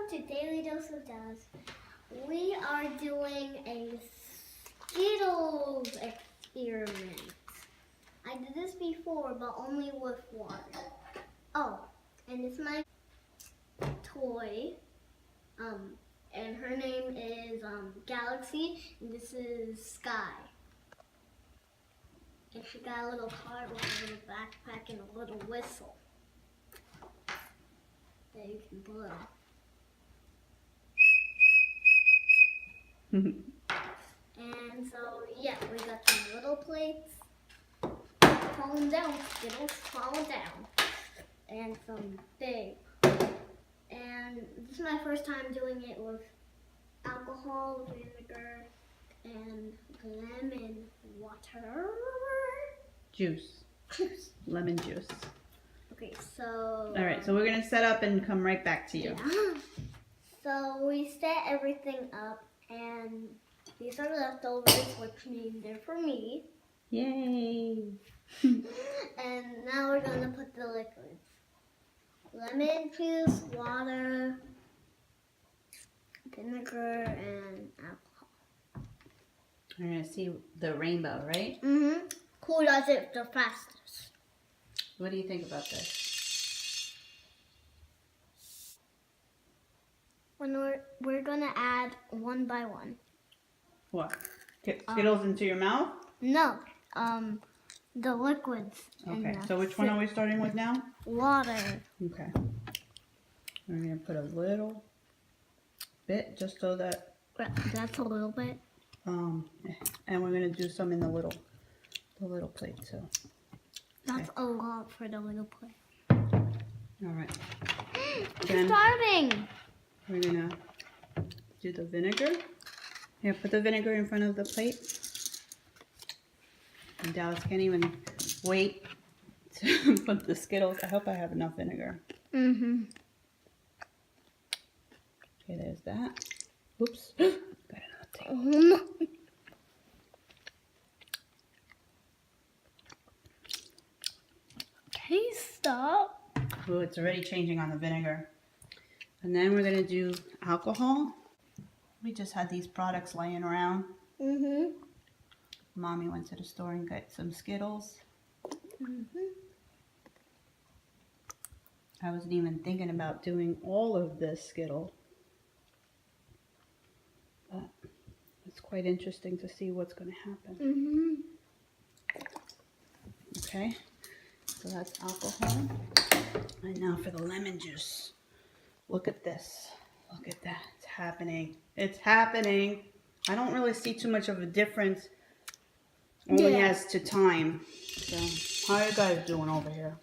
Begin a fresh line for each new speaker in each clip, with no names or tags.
Welcome to Daily Dose of Dallas. We are doing a Skittles experiment. I did this before, but only with water. Oh, and it's my toy. And her name is Galaxy, and this is Sky. And she got a little card with a little backpack and a little whistle that you can blow. And so, yeah, we got some little plates. Falling down, Skittles falling down. And some big. And this is my first time doing it with alcohol, vinegar, and lemon water.
Juice. Lemon juice.
Okay, so...
Alright, so we're going to set up and come right back to you.
Yeah. So we set everything up, and these are leftovers, which means they're for me.
Yay!
And now we're going to put the liquids. Lemon juice, water, vinegar, and alcohol.
We're going to see the rainbow, right?
Mm-hmm. Who does it the fastest?
What do you think about this?
When we're going to add one by one.
What? Get Skittles into your mouth?
No, the liquids.
Okay, so which one are we starting with now?
Water.
Okay. We're going to put a little bit just so that...
That's a little bit.
And we're going to do some in the little plate too.
That's a lot for the little plate.
Alright.
It's starving.
We're going to do the vinegar. Here, put the vinegar in front of the plate. And Dallas can't even wait to put the Skittles. I hope I have enough vinegar.
Mm-hmm.
Okay, there's that. Oops. Got another table.
Okay, stop.
Oh, it's already changing on the vinegar. And then we're going to do alcohol. We just had these products laying around.
Mm-hmm.
Mommy went to the store and got some Skittles.
Mm-hmm.
I wasn't even thinking about doing all of this Skittle. But it's quite interesting to see what's going to happen.
Mm-hmm.
Okay, so that's alcohol. And now for the lemon juice. Look at this. Look at that. It's happening. It's happening. I don't really see too much of a difference only as to time. So, how are you guys doing over here?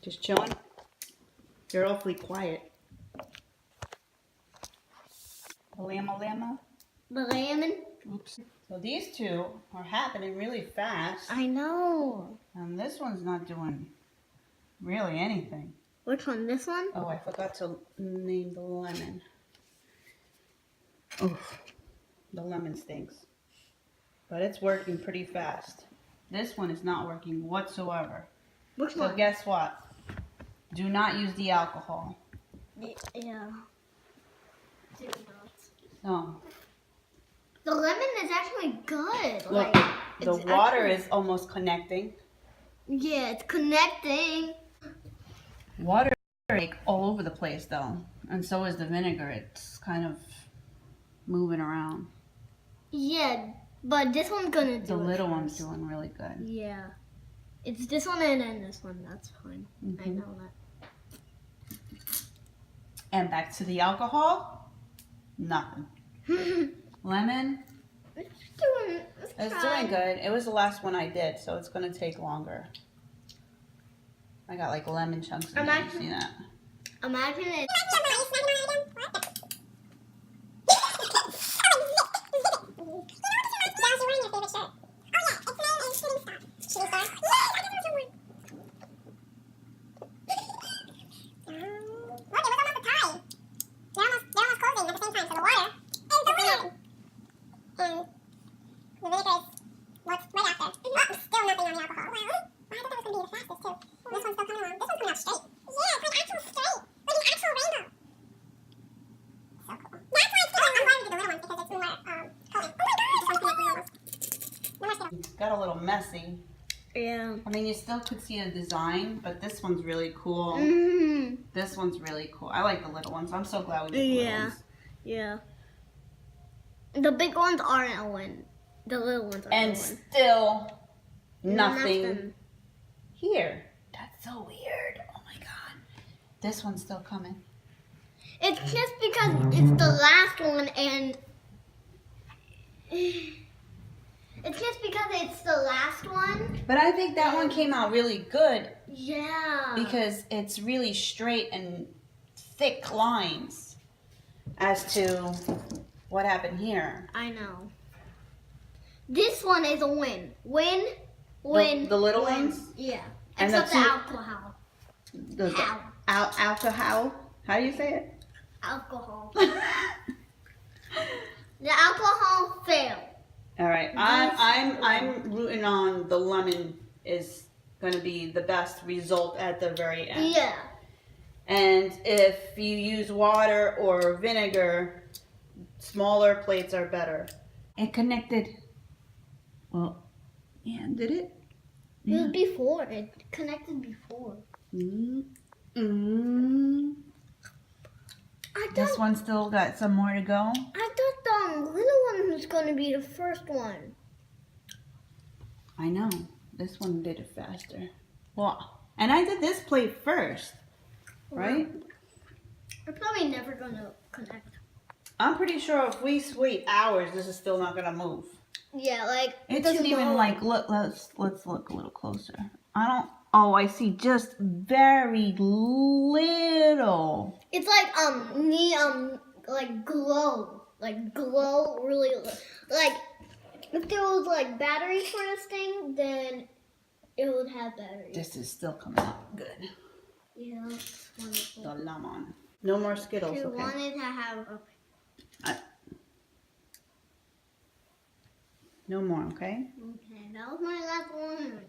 Just chilling? You're awfully quiet. Lama.
The lemon.
Oops. So these two are happening really fast.
I know.
And this one's not doing really anything.
Which one? This one?
Oh, I forgot to name the lemon. Oh, the lemon stinks. But it's working pretty fast. This one is not working whatsoever.
Which
So
one?
guess what? Do not use the alcohol.
Yeah. Do not.
No.
The lemon is actually good.
Look,
Like,
the
it's
water
actually,
is almost connecting.
Yeah, it's connecting.
Water is like all over the place though. And so is the vinegar. It's kind of moving around.
Yeah, but this one's gonna do
The
it
little one's
first.
doing really good.
Yeah. It's this one and then this one. That's fine. I
Mhm.
know
And back to the alcohol. Nothing.
that.
Lemon.
It's doing
Good. It was the last one I did, so it's going to take longer. I got like lemon chunks in there. You see that?
Imagine it.
got a little messy.
Yeah.
I mean, you still could see a design, but this one's really cool. This one's really cool. I like the little ones. I'm so glad we did the little ones.
Yeah. The big ones aren't a win. The little ones are
And
the win.
still nothing here. That's so weird. Oh my god. This one's still coming.
It's just because it's the last one and it's just because it's the last one.
But I think that one came out really good.
Yeah.
Because it's really straight and thick lines as to what happened here.
I know. This one is a win. Win.
The little
win.
ones?
Yeah.
And
Except
the
the
two-
alcohol.
Alcohol? How do you say it?
Alcohol. The alcohol failed.
All right. I'm rooting on the lemon is going to be the best result at the very end.
Yeah.
And if you use water or vinegar, smaller plates are better. It connected. Well, yeah, did it?
It was before. It connected before.
This one still got some more to go.
I thought the little one was going to be the first one.
I know. This one did it faster. Well, and I did this plate first, right?
We're probably never going to connect.
I'm pretty sure if we wait hours, this is still not gonna move.
Yeah, like
It doesn't even like look. Let's look a little closer. I don't. Oh, I see just very little.
It's like like glow really like if there was like batteries for this thing, then it would have batteries.
This is still coming out good.
Yeah, it's wonderful.
The lemon. No more Skittles.
We
Okay.
wanted to have
No more. Okay.
okay, that was my last one.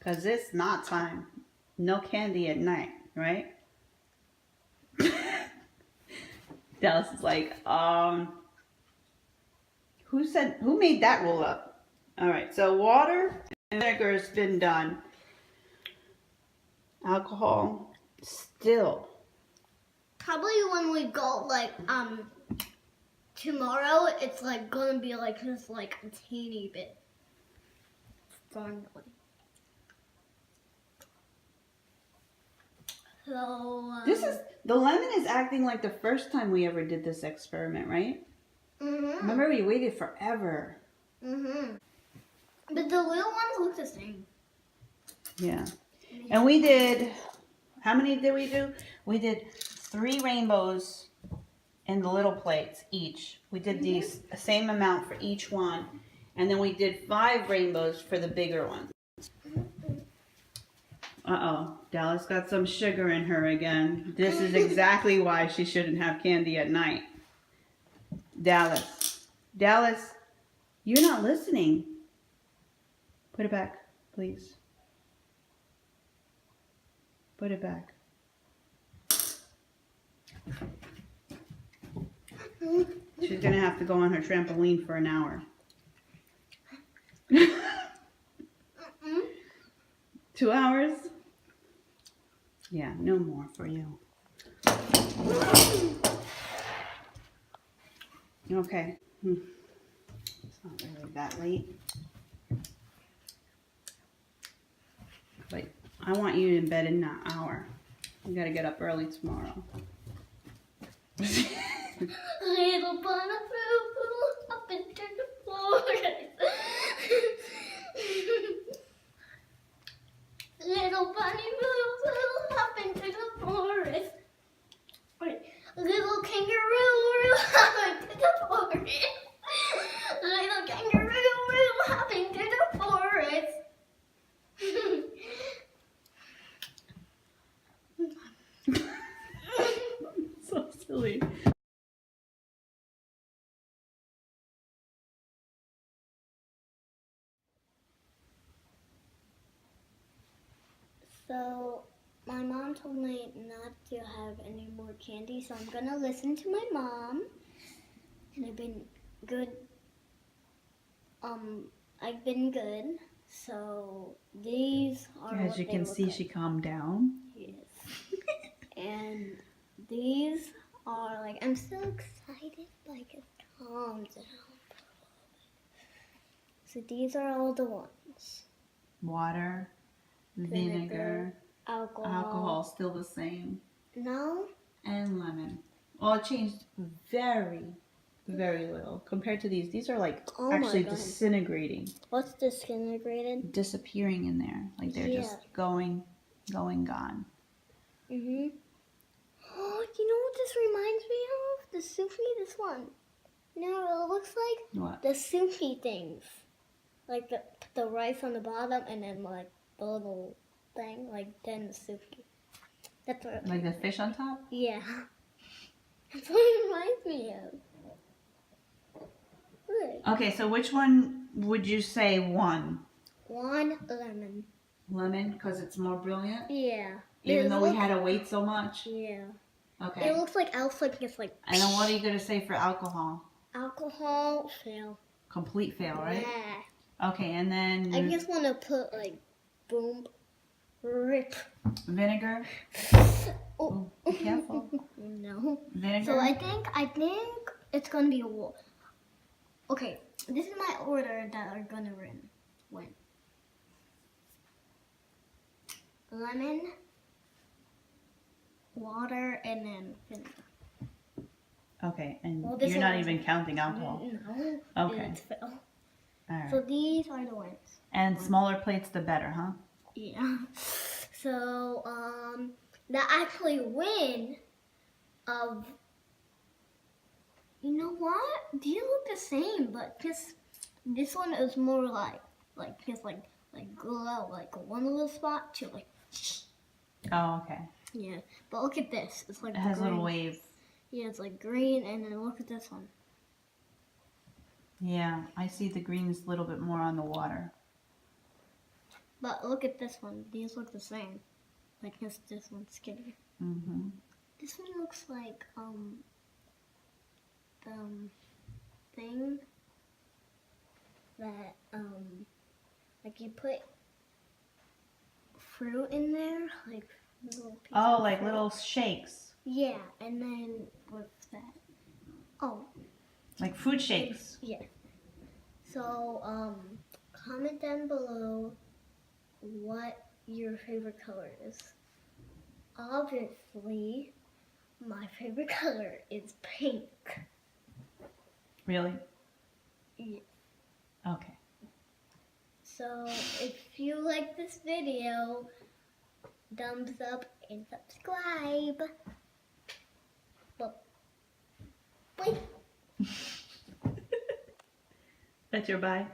Cause it's not time. No candy at night, right? Dallas is like, who made that roll up? All right, so water and vinegar has been done. Alcohol, still.
Probably when we go like tomorrow, it's like gonna be like just like a teeny bit strongly. So
The lemon is acting like the first time we ever did this experiment, right? Remember we waited forever.
But the little ones look the same.
Yeah. And we did, how many did we do? We did 3 rainbows in the little plates each. We did the same amount for each one. And then we did 5 rainbows for the bigger ones. Uh-oh, Dallas got some sugar in her again. This is exactly why she shouldn't have candy at night. Dallas, you're not listening. Put it back, please. Put it back. She's gonna have to go on her trampoline for an hour. 2 hours? Yeah, no more for you. Okay. It's not really that late. But I want you in bed in an hour. You gotta get up early tomorrow.
Little bunny flew up into the forest. Little bunny flew up into the forest. Wait, little kangaroo up into the forest. Little kangaroo up into the forest.
So silly.
So, my mom told me not to have any more candy, so I'm gonna listen to my mom. And I've been good I've been good. So these are
As
what
you
they
can
look
see,
like.
she calmed down.
Yes. And these are like, I'm so excited, but I can calm down. So these are all the ones.
Water, vinegar, alcohol, still the same,
No?
and lemon. Well, it changed very, very little compared to these. These are like
Oh my
actually
God.
disintegrating,
What's disintegrated?
disappearing in there. Like they're
Yeah.
just going, gone.
Mm-hmm. Oh, you know what this reminds me of? The Sufi, this one. You know what it looks like?
What?
The Sufi things. Like the rice on the bottom and then like the little thing, like then the Sufi. That's what
Like the fish on top?
yeah. That's what it reminds me of. Look.
Okay, so which one would you say won?
One lemon.
Lemon, because it's more brilliant?
Yeah.
Even
It
though we
look-
had to wait so much?
Yeah.
Okay.
It looks like it's like
And then what are you going to say for alcohol?
alcohol fail.
Complete fail, right?
Yeah.
Okay, and then
I just want to put like boom, rip.
vinegar.
Oh,
Be careful.
No.
Vinegar.
So I think it's gonna be a war. Okay, this is my order that are gonna win. Lemon, water, and then vinegar.
Okay, and
Well, this
you're not
one-
even counting alcohol.
No.
Okay.
It's fail.
All right.
So these are the ones.
And smaller plates, the better, huh?
Yeah. So that actually win of. You know what? These look the same, but just this one is more like just like glow, like one little spot to like.
Oh, okay.
Yeah, but look at this. It's like
It has a little
green.
wave.
Yeah, it's like green, and then look at this one.
Yeah, I see the greens a little bit more on the water.
But look at this one. These look the same. Like just this one's skinny.
Mm-hmm.
This one looks like the thing that like you put fruit in there, like little pieces
Oh,
of
like
fruit.
little shakes.
Yeah, and then with that. Oh,
Like fruit shakes.
yeah. So comment down below what your favorite color is. Obviously, my favorite color is pink.
Really?
Yeah.
Okay.
So if you like this video, thumbs up and subscribe. Well, bye.
That's your bye.